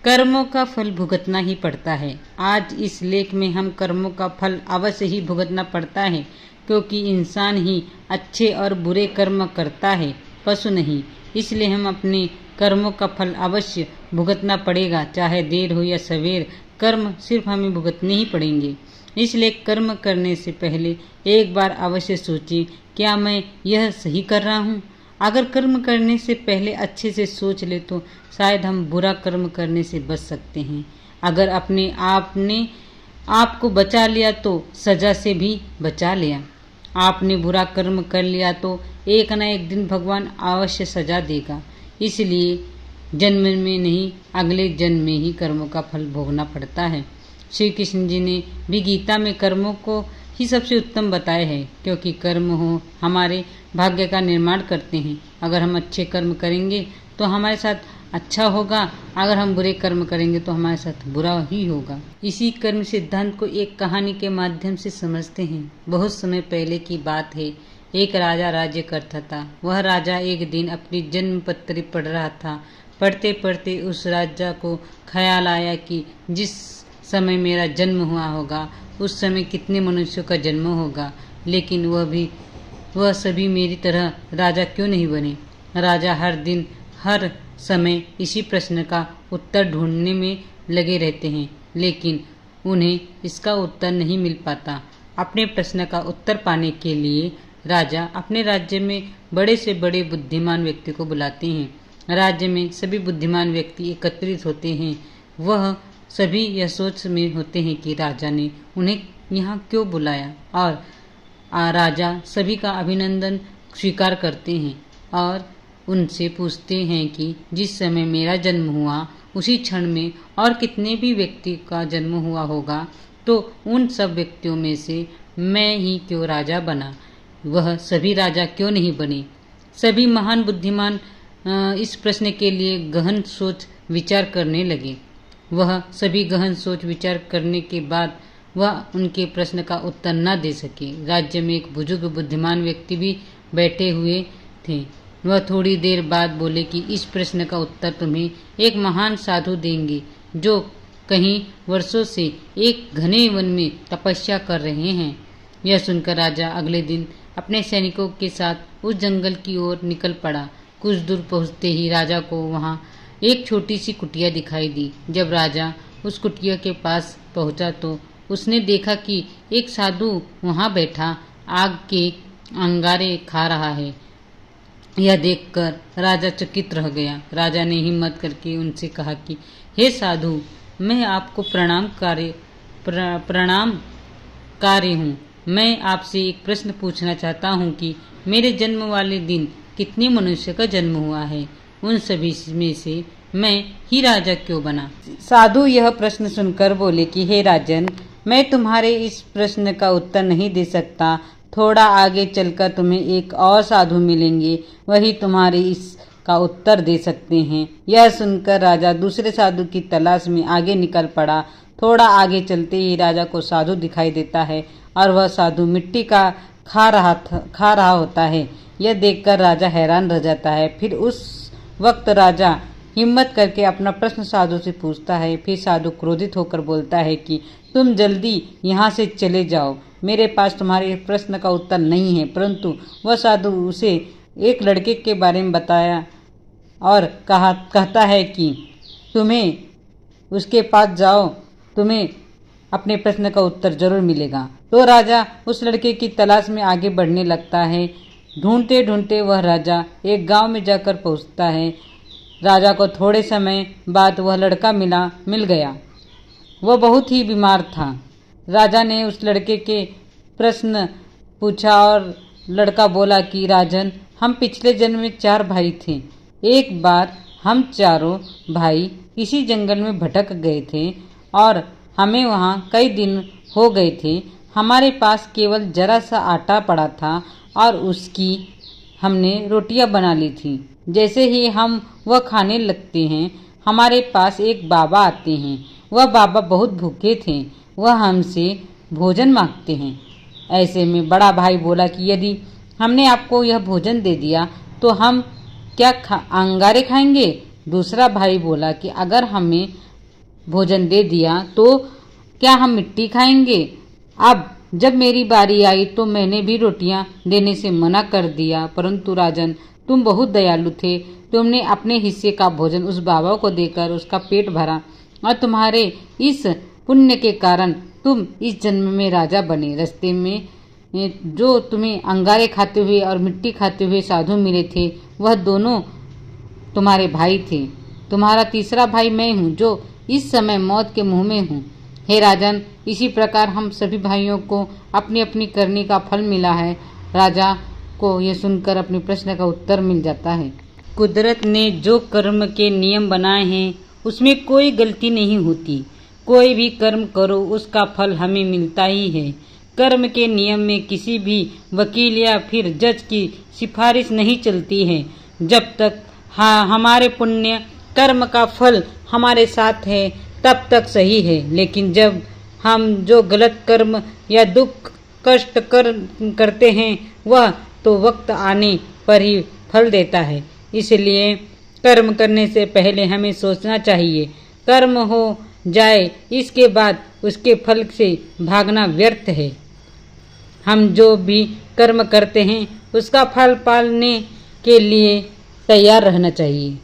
कर्मों का फल भुगतना ही पड़ता है। आज इस लेख में हम कर्मों का फल अवश्य ही भुगतना पड़ता है, क्योंकि इंसान ही अच्छे और बुरे कर्म करता है, पशु नहीं। इसलिए हम अपने कर्मों का फल अवश्य भुगतना पड़ेगा, चाहे देर हो या सवेर। कर्म सिर्फ हमें भुगतने ही पड़ेंगे। इसलिए कर्म करने से पहले एक बार अवश्य सोचें, क्या मैं यह सही कर रहा हूँ। अगर कर्म करने से पहले अच्छे से सोच ले तो शायद हम बुरा कर्म करने से बच सकते हैं। अगर अपने आप को बचा लिया तो सजा से भी बचा लिया। आपने बुरा कर्म कर लिया तो एक न एक दिन भगवान अवश्य सजा देगा। इसलिए जन्म में नहीं, अगले जन्म में ही कर्मों का फल भोगना पड़ता है। श्री कृष्ण जी ने भी गीता में कर्मों को ही सबसे उत्तम बताया है, क्योंकि कर्म हो हमारे भाग्य का निर्माण करते हैं। अगर हम अच्छे कर्म करेंगे तो हमारे साथ अच्छा होगा, अगर हम बुरे कर्म करेंगे तो हमारे साथ बुरा ही होगा। इसी कर्म सिद्धांत को एक कहानी के माध्यम से समझते हैं। बहुत समय पहले की बात है। एक राजा राज्य करता था। वह राजा एक दिन अपनी जन्म पत्री पढ़ रहा था। पढ़ते पढ़ते उस राजा को ख्याल आया कि जिस समय मेरा जन्म हुआ होगा उस समय कितने मनुष्यों का जन्म होगा, लेकिन वह सभी मेरी तरह राजा क्यों नहीं बने। राजा हर दिन हर समय इसी प्रश्न का उत्तर ढूंढने में लगे रहते हैं, लेकिन उन्हें इसका उत्तर नहीं मिल पाता। अपने प्रश्न का उत्तर पाने के लिए राजा अपने राज्य में बड़े से बड़े बुद्धिमान व्यक्ति को बुलाते हैं। राज्य में सभी बुद्धिमान व्यक्ति एकत्रित होते हैं। वह सभी यह सोच में होते हैं कि राजा ने उन्हें यहाँ क्यों बुलाया, और राजा सभी का अभिनंदन स्वीकार करते हैं और उनसे पूछते हैं कि जिस समय मेरा जन्म हुआ उसी क्षण में और कितने भी व्यक्ति का जन्म हुआ होगा, तो उन सब व्यक्तियों में से मैं ही क्यों राजा बना, वह सभी राजा क्यों नहीं बने। सभी महान बुद्धिमान इस प्रश्न के लिए गहन सोच विचार करने लगे। वह सभी गहन सोच विचार करने के बाद वह उनके प्रश्न का उत्तर न दे सके। राज्य में एक बुजुर्ग बुद्धिमान व्यक्ति भी बैठे हुए थे। वह थोड़ी देर बाद बोले कि इस प्रश्न का उत्तर तुम्हें एक महान साधु देंगे, जो कहीं वर्षों से एक घने वन में तपस्या कर रहे हैं। यह सुनकर राजा अगले दिन अपने सैनिकों के साथ उस जंगल की ओर निकल पड़ा। कुछ दूर पहुंचते ही राजा को वहां एक छोटी सी कुटिया दिखाई दी। जब राजा उस कुटिया के पास पहुंचा तो उसने देखा कि एक साधु वहां बैठा आग के अंगारे खा रहा है। यह देखकर राजा चकित रह गया। राजा ने हिम्मत करके उनसे कहा कि हे साधु, मैं आपको प्रणामकारी हूँ। मैं आपसे एक प्रश्न पूछना चाहता हूँ कि मेरे जन्म वाले दिन कितने मनुष्य का जन्म हुआ है, उन सभी में से मैं ही राजा क्यों बना। साधु यह प्रश्न सुनकर बोले कि हे राजन, मैं तुम्हारे इस प्रश्न का उत्तर नहीं दे सकता। थोड़ा आगे चलकर तुम्हें एक और साधु मिलेंगे, वही तुम्हारे इसका उत्तर दे सकते हैं। यह सुनकर राजा दूसरे साधु की तलाश में आगे निकल पड़ा। थोड़ा आगे चलते ही राजा को साधु दिखाई देता है और वह साधु मिट्टी का खा रहा होता है। यह देखकर राजा हैरान रह जाता है। फिर उस वक्त राजा हिम्मत करके अपना प्रश्न साधु से पूछता है। फिर साधु क्रोधित होकर बोलता है कि तुम जल्दी यहाँ से चले जाओ, मेरे पास तुम्हारे प्रश्न का उत्तर नहीं है। परंतु वह साधु उसे एक लड़के के बारे में बताया और कहता है कि तुम्हें उसके पास जाओ, तुम्हें अपने प्रश्न का उत्तर जरूर मिलेगा। तो राजा उस लड़के की तलाश में आगे बढ़ने लगता है। ढूंढते ढूंढते वह राजा एक गांव में जाकर पहुंचता है। राजा को थोड़े समय बाद वह लड़का मिल गया। वह बहुत ही बीमार था। राजा ने उस लड़के के प्रश्न पूछा और लड़का बोला कि राजन, हम पिछले जन्म में 4 भाई थे। एक बार हम चारों भाई इसी जंगल में भटक गए थे और हमें वहाँ कई दिन हो गए थे। हमारे पास केवल जरा सा आटा पड़ा था और उसकी हमने रोटियां बना ली थी। जैसे ही हम वह खाने लगते हैं, हमारे पास एक बाबा आते हैं। वह बाबा बहुत भूखे थे। वह हमसे भोजन मांगते हैं। ऐसे में बड़ा भाई बोला कि यदि हमने आपको यह भोजन दे दिया तो हम क्या अंगारे खाएंगे। दूसरा भाई बोला कि अगर हमें भोजन दे दिया तो क्या हम मिट्टी खाएंगे? अब जब मेरी बारी आई तो मैंने भी रोटियां देने से मना कर दिया, परंतु राजन तुम बहुत दयालु थे। तुमने अपने हिस्से का भोजन उस बाबा को देकर उसका पेट भरा और तुम्हारे इस पुण्य के कारण तुम इस जन्म में राजा बने। रास्ते में जो तुम्हें अंगारे खाते हुए और मिट्टी खाते हुए साधु मिले थे वह दोनों तुम्हारे भाई थे। तुम्हारा तीसरा भाई मैं हूँ जो इस समय मौत के मुंह में हूँ। हे राजन, इसी प्रकार हम सभी भाइयों को अपनी अपनी करनी का फल मिला है। राजा को यह सुनकर अपने प्रश्न का उत्तर मिल जाता है। कुदरत ने जो कर्म के नियम बनाए हैं उसमें कोई गलती नहीं होती। कोई भी कर्म करो उसका फल हमें मिलता ही है। कर्म के नियम में किसी भी वकील या फिर जज की सिफारिश नहीं चलती है। जब तक हमारे पुण्य कर्म का फल हमारे साथ है तब तक सही है, लेकिन जब हम जो गलत कर्म या दुख कष्ट करते हैं वह तो वक्त आने पर ही फल देता है। इसलिए कर्म करने से पहले हमें सोचना चाहिए। कर्म हो जाए इसके बाद उसके फल से भागना व्यर्थ है। हम जो भी कर्म करते हैं उसका फल पाने के लिए तैयार रहना चाहिए।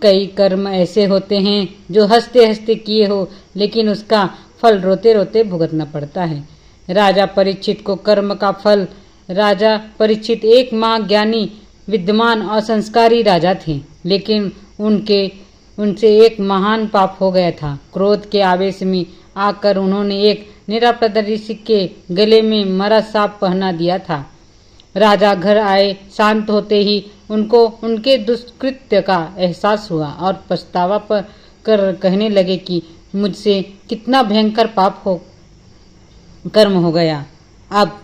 कई कर्म ऐसे होते हैं जो हंसते हंसते किए हो, लेकिन उसका फल रोते रोते भुगतना पड़ता है। राजा परीक्षित को कर्म का फल। राजा परीक्षित एक महाज्ञानी विद्वान और संस्कारी राजा थे, लेकिन उनसे एक महान पाप हो गया था। क्रोध के आवेश में आकर उन्होंने एक निरापद ऋषि के गले में मरा सांप पहना दिया था। राजा घर आए, शांत होते ही उनको उनके दुष्कृत्य का एहसास हुआ और पछतावा कर कहने लगे कि मुझसे कितना भयंकर कर्म हो गया। अब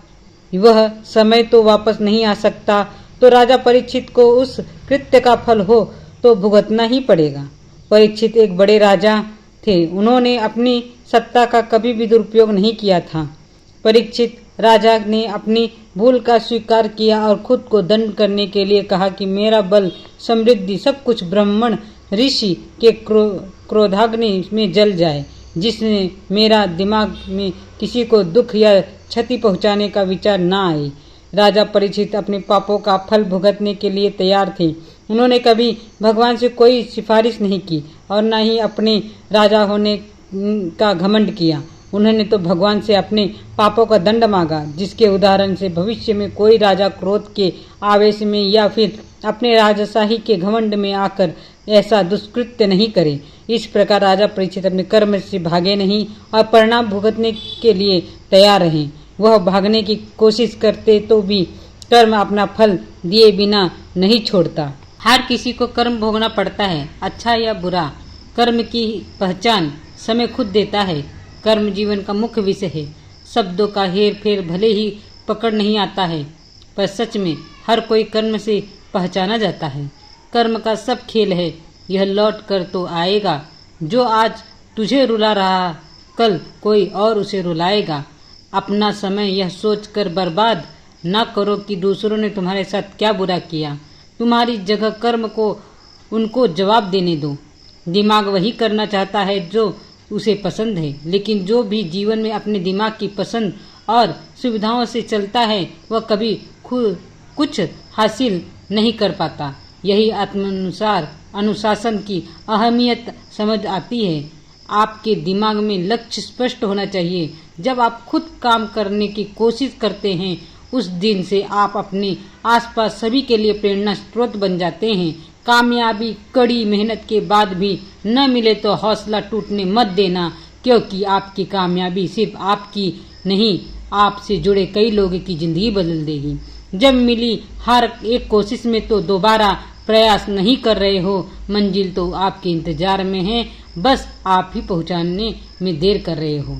वह समय तो वापस नहीं आ सकता, तो राजा परीक्षित को उस कृत्य का फल हो तो भुगतना ही पड़ेगा। परीक्षित एक बड़े राजा थे। उन्होंने अपनी सत्ता का कभी भी दुरुपयोग नहीं किया था। परीक्षित राजा ने अपनी भूल का स्वीकार किया और खुद को दंड करने के लिए कहा कि मेरा बल, समृद्धि, सब कुछ ब्राह्मण ऋषि के क्रोधाग्नि में जल जाए, जिसने मेरा दिमाग में किसी को दुख या क्षति पहुंचाने का विचार न आए। राजा परीक्षित अपने पापों का फल भुगतने के लिए तैयार थे। उन्होंने कभी भगवान से कोई सिफारिश नहीं की और न ही अपने राजा होने का घमंड किया। उन्होंने तो भगवान से अपने पापों का दंड मांगा, जिसके उदाहरण से भविष्य में कोई राजा क्रोध के आवेश में या फिर अपने राजशाही के घमंड में आकर ऐसा दुष्कृत्य नहीं करे। इस प्रकार राजा परीक्षित अपने कर्म से भागे नहीं और परिणाम भुगतने के लिए तैयार रहे। वह भागने की कोशिश करते तो भी कर्म अपना फल दिए बिना नहीं छोड़ता। हर किसी को कर्म भोगना पड़ता है, अच्छा या बुरा। कर्म की पहचान समय खुद देता है। कर्म जीवन का मुख्य विषय है। शब्दों का हेर फेर भले ही पकड़ नहीं आता है, पर सच में हर कोई कर्म से पहचाना जाता है। कर्म का सब खेल है, यह लौट कर तो आएगा। जो आज तुझे रुला रहा कल कोई और उसे रुलाएगा। अपना समय यह सोचकर बर्बाद न करो कि दूसरों ने तुम्हारे साथ क्या बुरा किया। तुम्हारी जगह कर्म को उनको जवाब देने दो। दिमाग वही करना चाहता है जो उसे पसंद है, लेकिन जो भी जीवन में अपने दिमाग की पसंद और सुविधाओं से चलता है वह कभी कुछ हासिल नहीं कर पाता। यही आत्मानुसार अनुशासन की अहमियत समझ आती है। आपके दिमाग में लक्ष्य स्पष्ट होना चाहिए। जब आप खुद काम करने की कोशिश करते हैं उस दिन से आप अपने आसपास सभी के लिए प्रेरणा स्रोत बन जाते हैं। कामयाबी कड़ी मेहनत के बाद भी न मिले तो हौसला टूटने मत देना, क्योंकि आपकी कामयाबी सिर्फ आपकी नहीं, आपसे जुड़े कई लोगों की जिंदगी बदल देगी। जब मिली हर एक कोशिश में तो दोबारा प्रयास नहीं कर रहे हो, मंजिल तो आपके इंतजार में है, बस आप ही पहुंचाने में देर कर रहे हो।